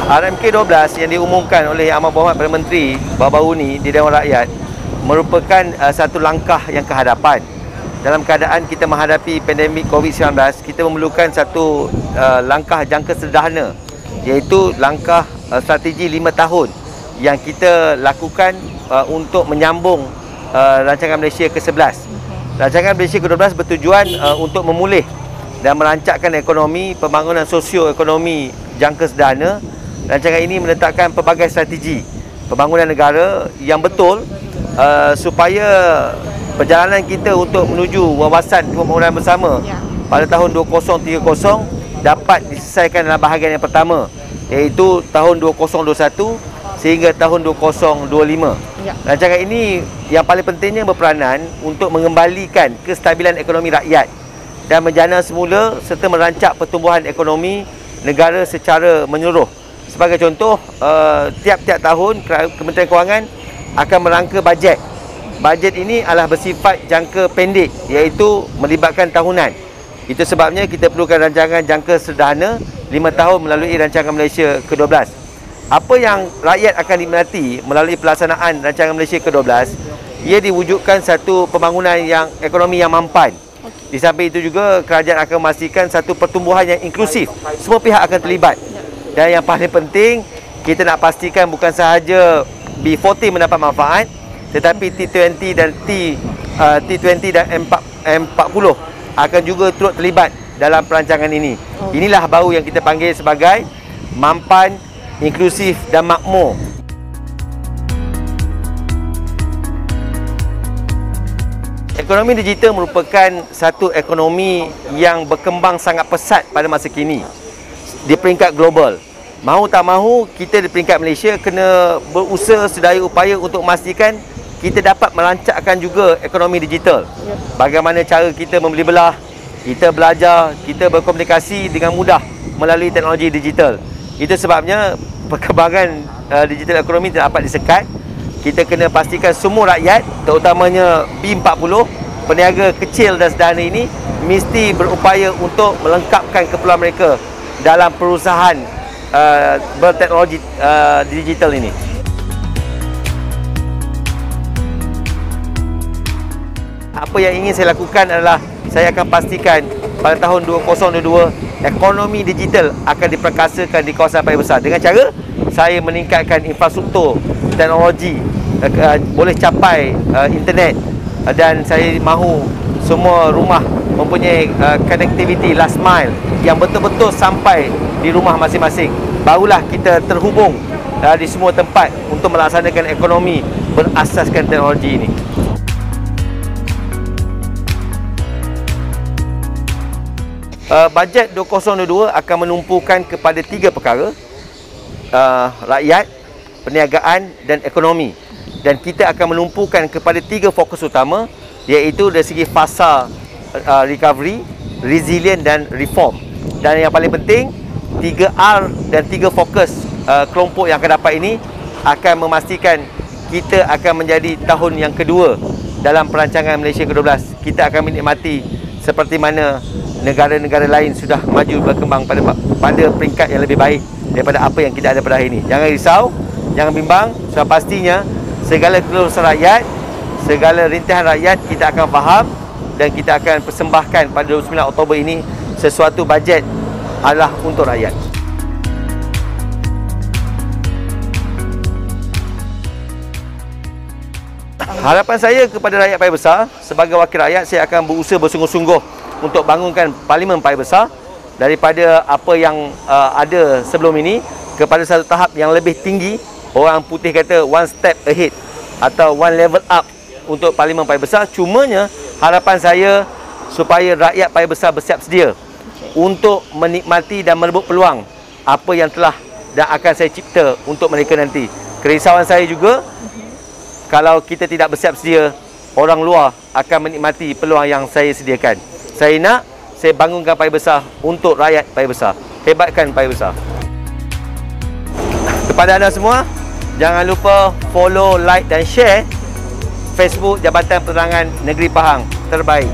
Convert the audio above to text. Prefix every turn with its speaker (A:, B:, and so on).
A: RMK 12 yang diumumkan oleh Amat Berhormat Perdana Menteri baru-baru ni di Dewan Rakyat merupakan satu langkah yang kehadapan. Dalam keadaan kita menghadapi pandemik COVID-19, kita memerlukan satu langkah jangka sederhana, iaitu langkah strategi 5 tahun yang kita lakukan untuk menyambung rancangan Malaysia ke-11. Rancangan Malaysia ke-12 bertujuan untuk memulih dan merancangkan ekonomi, pembangunan sosio-ekonomi jangka sederhana. Rancangan ini meletakkan pelbagai strategi pembangunan negara yang betul supaya perjalanan kita untuk menuju wawasan pembangunan bersama pada tahun 2030 dapat diselesaikan dalam bahagian yang pertama, iaitu tahun 2021 sehingga tahun 2025. Rancangan ini yang paling pentingnya berperanan untuk mengembalikan kestabilan ekonomi rakyat dan menjana semula serta merancak pertumbuhan ekonomi negara secara menyeluruh. Sebagai contoh, tiap-tiap tahun Kementerian Kewangan akan merangka bajet. Bajet ini adalah bersifat jangka pendek, iaitu melibatkan tahunan. Itu sebabnya kita perlukan rancangan jangka sederhana 5 tahun melalui rancangan Malaysia ke-12. Apa yang rakyat akan diminati melalui pelaksanaan rancangan Malaysia ke-12, ia diwujudkan satu pembangunan yang ekonomi yang mampan. Di samping itu juga kerajaan akan memastikan satu pertumbuhan yang inklusif. Semua pihak akan terlibat. Dan yang paling penting, kita nak pastikan bukan sahaja B40 mendapat manfaat, tetapi T20 dan T20 dan M40 akan juga turut terlibat dalam perancangan ini. Inilah baru yang kita panggil sebagai mampan, inklusif dan makmur. Ekonomi digital merupakan satu ekonomi yang berkembang sangat pesat pada masa kini di peringkat global. Mahu tak mahu, kita di peringkat Malaysia kena berusaha sedaya upaya untuk memastikan kita dapat merancangkan juga ekonomi digital. Bagaimana cara kita membeli belah, kita belajar, kita berkomunikasi dengan mudah melalui teknologi digital. Itu sebabnya perkembangan digital ekonomi tidak dapat disekat. Kita kena pastikan semua rakyat, terutamanya B40, peniaga kecil dan sederhana ini, mesti berupaya untuk melengkapkan keperluan mereka dalam perusahaan berteknologi digital ini. Apa yang ingin saya lakukan adalah saya akan pastikan pada tahun 2022 ekonomi digital akan diperkasakan di kawasan paling besar dengan cara saya meningkatkan infrastruktur teknologi, boleh capai internet, dan saya mahu semua rumah mempunyai connectivity last mile yang betul-betul sampai di rumah masing-masing. Barulah kita terhubung di semua tempat untuk melaksanakan ekonomi berasaskan teknologi ini. Bajet 2022 akan menumpukan kepada 3 perkara: rakyat, perniagaan dan ekonomi. Dan kita akan menumpukan kepada 3 fokus utama, iaitu dari segi fasa recovery, resilient dan reform. Dan yang paling penting, 3R dan 3 fokus kelompok yang akan dapat ini akan memastikan kita akan menjadi tahun yang kedua dalam perancangan Malaysia ke-12. Kita akan menikmati seperti mana negara-negara lain sudah maju berkembang pada peringkat yang lebih baik daripada apa yang kita ada pada hari ini. Jangan risau, jangan bimbang. Sudah pastinya segala keluhan rakyat, segala rintihan rakyat kita akan faham dan kita akan persembahkan pada 29 Oktober ini sesuatu bajet adalah untuk rakyat. Harapan saya kepada rakyat paling besar, sebagai wakil rakyat saya akan berusaha bersungguh-sungguh untuk bangunkan Parlimen paling besar daripada apa yang ada sebelum ini kepada satu tahap yang lebih tinggi. Orang putih kata one step ahead atau one level up untuk Parlimen paling besar. Cumanya harapan saya supaya rakyat paling besar bersiap sedia untuk menikmati dan merebut peluang apa yang telah dan akan saya cipta untuk mereka nanti. Kerisauan saya juga, kalau kita tidak bersiap sedia, orang luar akan menikmati peluang yang saya sediakan. Saya nak, saya bangunkan paling besar untuk rakyat paling besar. Hebatkan paling besar. Kepada anda semua, jangan lupa follow, like dan share Facebook Jabatan Penerangan Negeri Pahang. Terbaik.